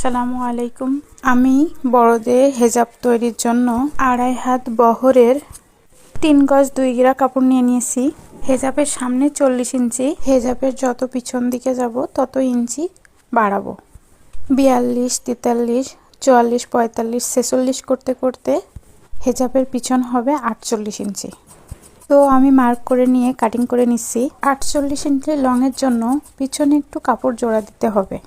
আসসালামু আলাইকুম। আমি বড়দের হেজাব তৈরির জন্য 2.5 হাত বহরের 3 গজ 2 গিরা কাপড় নিয়ে নিয়েছি। হেজাবের সামনে 40 ইঞ্চি, হেজাবের যত পিছন দিকে যাব তত ইঞ্চি বাড়াবো। 42, 43, 44, 45, 46 করতে করতে হেজাবের পিছন হবে 48 ইঞ্চি। তো আমি মার্ক করে নিয়ে কাটিং করে নিচ্ছি। 48 ইঞ্চি লংয়ের জন্য পিছনে একটু কাপড় জোড়া দিতে হবে।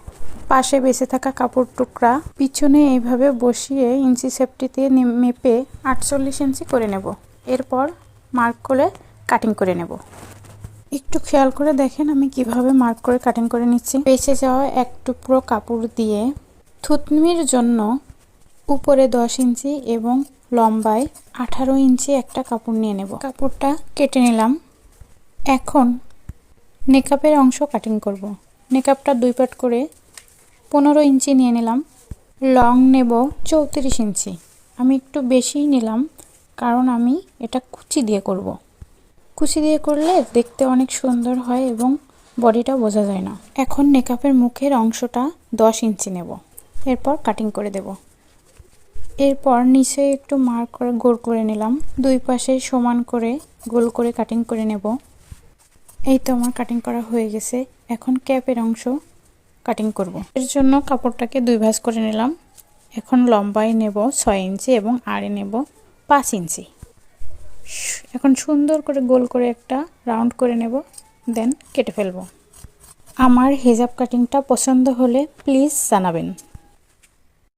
পাশে বেঁচে থাকা কাপড় টুকরা পিছনে এইভাবে বসিয়ে ইঞ্চি সেপটিতে মেপে 48 ইঞ্চি করে নেব। এরপর মার্ক করে কাটিং করে নেব। একটু খেয়াল করে দেখেন আমি কিভাবে মার্ক করে কাটিং করে নিচ্ছি। বেঁচে যাওয়া এক টুকরো কাপড় দিয়ে থুতনির জন্য উপরে 10 ইঞ্চি এবং লম্বায় 18 ইঞ্চি একটা কাপড় নিয়ে নেব। কাপড়টা কেটে নিলাম। এখন নেকআপের অংশ কাটিং করব। নেকআপটা 2 পার্ট করে 15 ইঞ্চি নিয়ে নিলাম। লং নেব 34 ইঞ্চি। আমি একটু বেশিই নিলাম কারণ আমি এটা কুচি দিয়ে করব। কুচি দিয়ে করলে দেখতে অনেক সুন্দর হয় এবং বডিটা বোঝা যায় না। এখন নেকআপের মুখের অংশটা 10 ইঞ্চি নেব। এরপর কাটিং করে দেব। এরপর নিচে একটু মার্ক করে গোল করে নিলাম। দুই পাশে সমান করে গোল করে কাটিং করে নেব। এই তো আমার কাটিং করা হয়ে গেছে। এখন ক্যাপের অংশ কাটিং করব। এর জন্য কাপড়টাকে 2 ভাঁজ করে নিলাম। এখন লম্বায় নেব 6 ইঞ্চি এবং আড়ে নেব 5 ইঞ্চি। এখন সুন্দর করে গোল করে একটা রাউন্ড করে নেব, দেন কেটে ফেলব। আমার হেজাব কাটিংটা পছন্দ হলে প্লিজ জানাবেন।